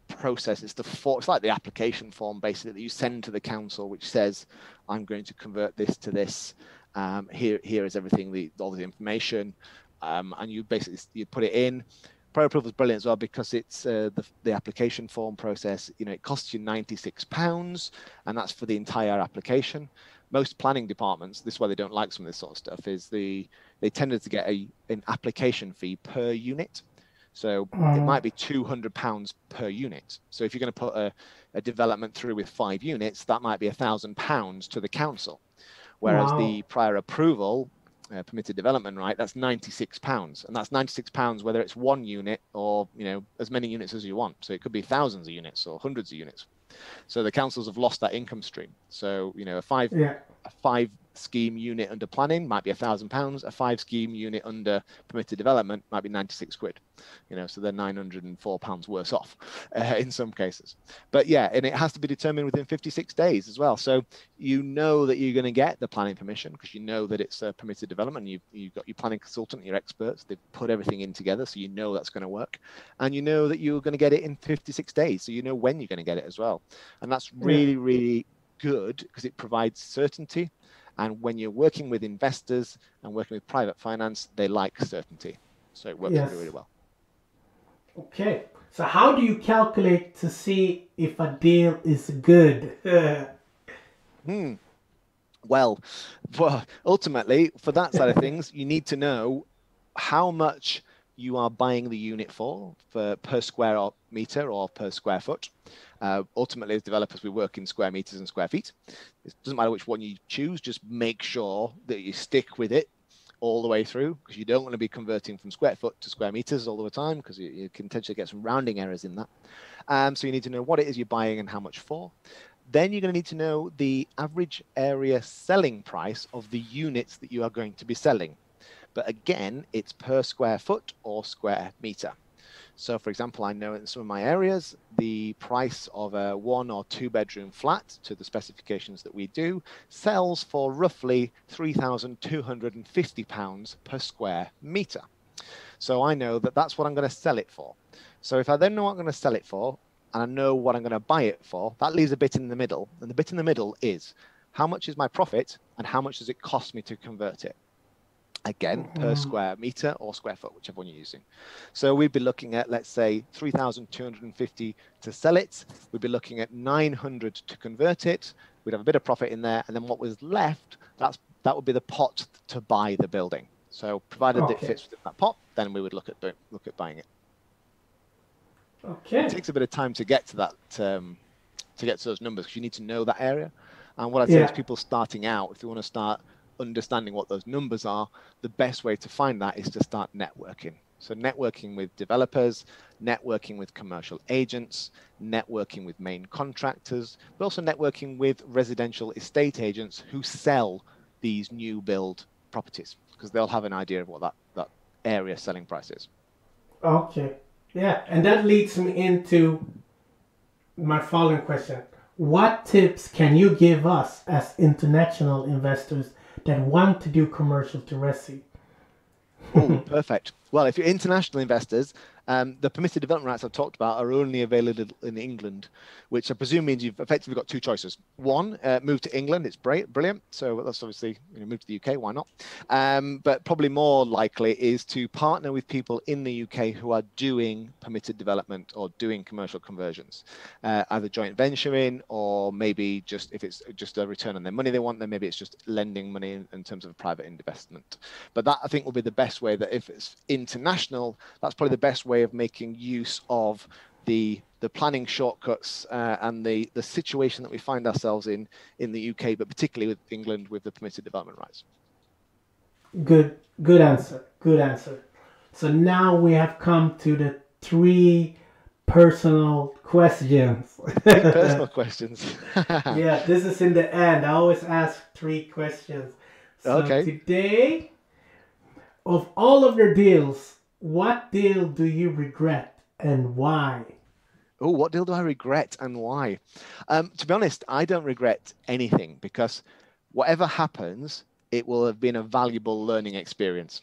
process. It's like the application form basically that you send to the council, which says, I'm going to convert this to this. Here is everything, all the information. And you basically put it in. Prior approval is brilliant as well because it's the application form process. It costs you £96, and that's for the entire application. Most planning departments, this is why they don't like some of this sort of stuff, is they tended to get an application fee per unit. So it might be £200 per unit. So if you're going to put a development through with 5 units, that might be £1,000 to the council. Whereas the prior approval permitted development right, that's £96, and that's £96 whether it's 1 unit or as many units as you want. So it could be thousands of units or hundreds of units. So the councils have lost that income stream. So a five scheme unit under planning might be £1,000. A 5 scheme unit under permitted development might be 96 quid. So they're £904 worse off in some cases. But yeah, and it has to be determined within 56 days as well. So that you're going to get the planning permission because that it's a permitted development. You've got your planning consultant, your experts. They've put everything in together, so that's going to work, and that you're going to get it in 56 days. So when you're going to get it as well, and that's really, really good because it provides certainty. And when you're working with investors and working with private finance, they like certainty. So it works really, really well. Okay. So how do you calculate to see if a deal is good? Well, ultimately, for that side of things, you need to know how much you are buying the unit for per square meter or per square foot. Ultimately, as developers, we work in square meters and square feet. It doesn't matter which one you choose, just make sure that you stick with it all the way through, because you don't want to be converting from square foot to square meters all the time, because you can potentially get some rounding errors in that. So you need to know what it is you're buying and how much for. Then you're going to need to know the average area selling price of the units that you are going to be selling. But again, it's per square foot or square meter. So for example, I know in some of my areas, the price of a 1 or 2 bedroom flat to the specifications that we do sells for roughly £3,250 per square meter. So I know that that's what I'm going to sell it for. So if I then know what I'm going to sell it for, and I know what I'm going to buy it for, that leaves a bit in the middle. And the bit in the middle is how much is my profit and how much does it cost me to convert it? Again, per square meter or square foot, whichever one you're using. So we'd be looking at, let's say, 3,250 to sell it. We'd be looking at 900 to convert it. We'd have a bit of profit in there. And then what was left, that would be the pot to buy the building. So provided it fits within that pot, then we would look at buying it. Okay. It takes a bit of time to get to that, to get to those numbers, because you need to know that area. And what I'd say is people starting out, if you want to start understanding what those numbers are, the best way to find that is to start networking. So networking with developers, networking with commercial agents, networking with main contractors, but also networking with residential estate agents who sell these new build properties, because they'll have an idea of what that area selling price is. Okay. Yeah, and that leads me into my following question. What tips can you give us as international investors that want to do commercial to resi? Oh, perfect. Well, if you're international investors, the permitted development rights I've talked about are only available in England, which I presume means you've effectively got two choices. One, move to England. It's brilliant. So that's obviously, move to the UK. Why not? But probably more likely is to partner with people in the UK who are doing permitted development or doing commercial conversions, either joint venturing or maybe just if it's just a return on their money they want, then maybe it's just lending money in terms of a private investment. But that I think will be the best way, that if it's international, that's probably the best way of making use of the planning shortcuts and the situation that we find ourselves in the UK, but particularly with England with the permitted development rights. Good answer. So now we have come to the 3 personal questions. Personal questions. Yeah, this is in the end. I always ask 3 questions. So today, of all of your deals, what deal do you regret and why? Oh, what deal do I regret and why? To be honest, I don't regret anything, because whatever happens, it will have been a valuable learning experience.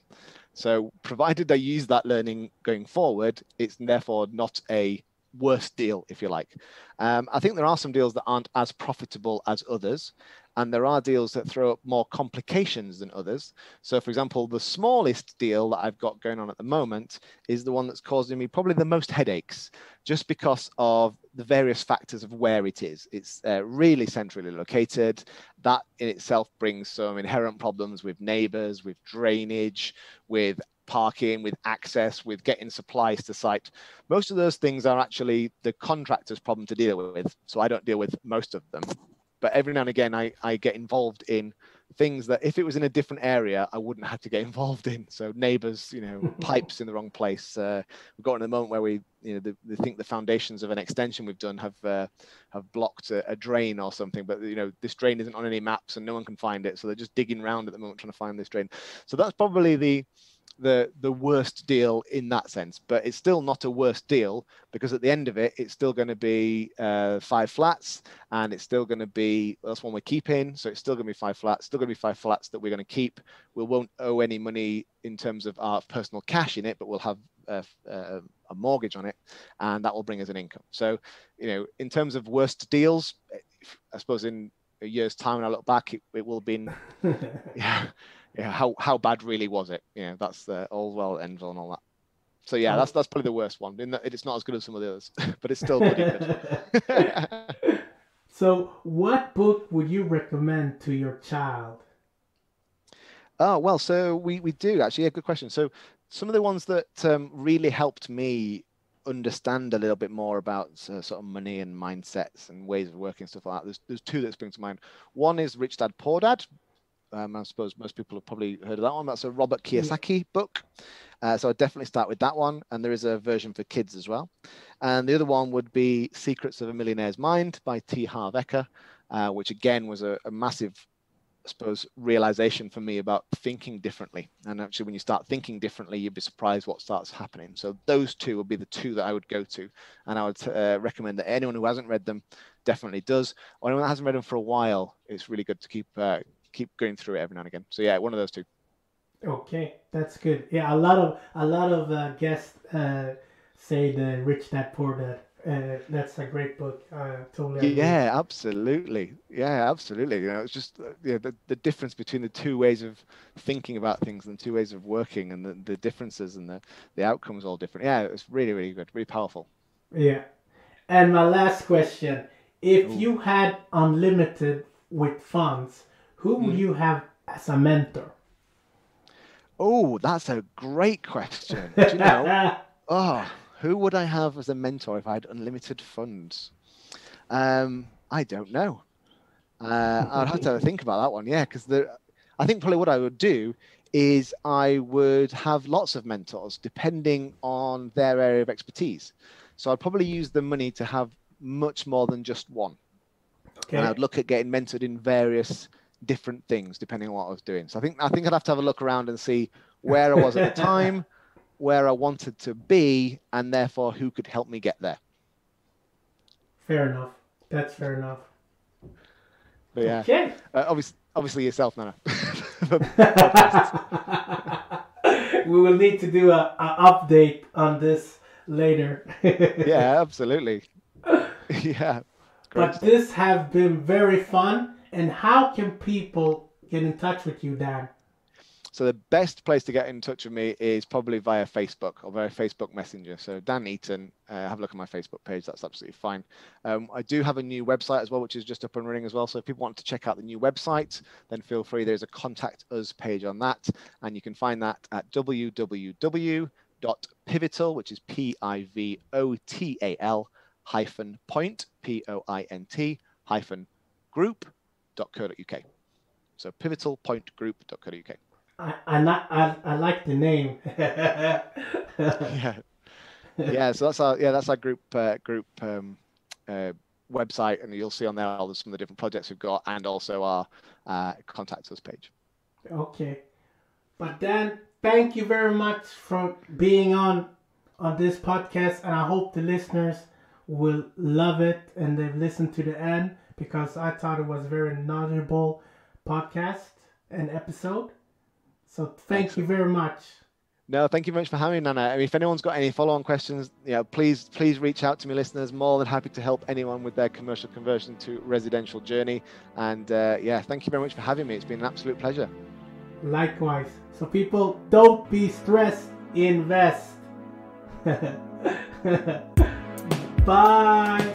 So provided I use that learning going forward, it's therefore not a worse deal, if you like. I think there are some deals that aren't as profitable as others, and there are deals that throw up more complications than others. So for example, the smallest deal that I've got going on at the moment is the one that's causing me probably the most headaches, just because of the various factors of where it is. It's really centrally located. That in itself brings some inherent problems with neighbors, with drainage, with parking, with access, with getting supplies to site. Most of those things are actually the contractor's problem to deal with, so I don't deal with most of them. But every now and again, I get involved in things that if it was in a different area, I wouldn't have to get involved in. So neighbors, pipes in the wrong place. We've got in a moment where we, they think the foundations of an extension we've done have blocked a drain or something, but this drain isn't on any maps and no one can find it. So they're just digging around at the moment trying to find this drain. So that's probably the worst deal in that sense, but it's still not a worst deal, because at the end of it, it's still going to be 5 flats, and it's still going to be, that's one we're keeping, so it's still going to be 5 flats, still going to be 5 flats that we're going to keep. We won't owe any money in terms of our personal cash in it, but we'll have a mortgage on it, and that will bring us an income. So, in terms of worst deals, I suppose in a year's time when I look back, it will have been, how bad really was it? That's all well and all and all that. So yeah, that's probably the worst one. It's not as good as some of the others, but it's still pretty good. So what book would you recommend to your child? Oh, well, so we do actually. Yeah, good question. So some of the ones that really helped me understand a little bit more about sort of money and mindsets and ways of working, stuff like that. There's 2 that spring to mind. One is Rich Dad Poor Dad. I suppose most people have probably heard of that one. That's a Robert Kiyosaki book. So I'd definitely start with that one. And there is a version for kids as well. And the other one would be Secrets of a Millionaire's Mind by T. Harv Eker, which again was a massive, I suppose, realization for me about thinking differently. And actually, when you start thinking differently, you'd be surprised what starts happening. So those 2 would be the 2 that I would go to. And I would recommend that anyone who hasn't read them definitely does. Or anyone that hasn't read them for a while, it's really good to keep going through it every now and again. So yeah, one of those 2. Okay, that's good. Yeah, a lot of guests say the Rich Dad Poor Dad. That's a great book. I totally agree. Yeah, absolutely. Yeah, absolutely. It's just the difference between the two ways of thinking about things and two ways of working, and the differences and the outcomes all different. Yeah, it was really, really good, really powerful. Yeah. And my last question: if Ooh. you had unlimited with funds, who would you have as a mentor? Oh, that's a great question. Do you know? Who would I have as a mentor if I had unlimited funds? I don't know. I'd have to think about that one. Yeah, because I think probably what I would do is I would have lots of mentors depending on their area of expertise. So I'd probably use the money to have much more than just one. Okay. And I'd look at getting mentored in various different things depending on what I was doing. So I think I'd have to have a look around and see where I was at the time, where I wanted to be, and therefore who could help me get there. Fair enough. That's fair enough. But yeah, okay. Obviously yourself, Nana. We will need to do a update on this later. Yeah, absolutely. Yeah. But stuff. this has been very fun. And how can people get in touch with you, Dan? So the best place to get in touch with me is probably via Facebook or via Facebook Messenger. So Dan Eaton, have a look at my Facebook page. That's absolutely fine. I do have a new website as well, which is just up and running as well. So if people want to check out the new website, then feel free. There's a contact us page on that. And you can find that at www.pivotal, which is PIVOTAL -point, POINT -group.co.uk. So pivotalpointgroup.co.uk. I like the name. yeah. So that's our group website, and you'll see on there all some of the different projects we've got, and also our contact us page. Okay, but Dan, thank you very much for being on this podcast, and I hope the listeners will love it and they've listened to the end, because I thought it was a very knowledgeable podcast and episode. So thank you very much. No, thank you very much for having me, Nana. I mean, if anyone's got any follow-on questions, please reach out to me, listeners. More than happy to help anyone with their commercial conversion to residential journey. And thank you very much for having me. It's been an absolute pleasure. Likewise. So people, don't be stressed, invest. Bye.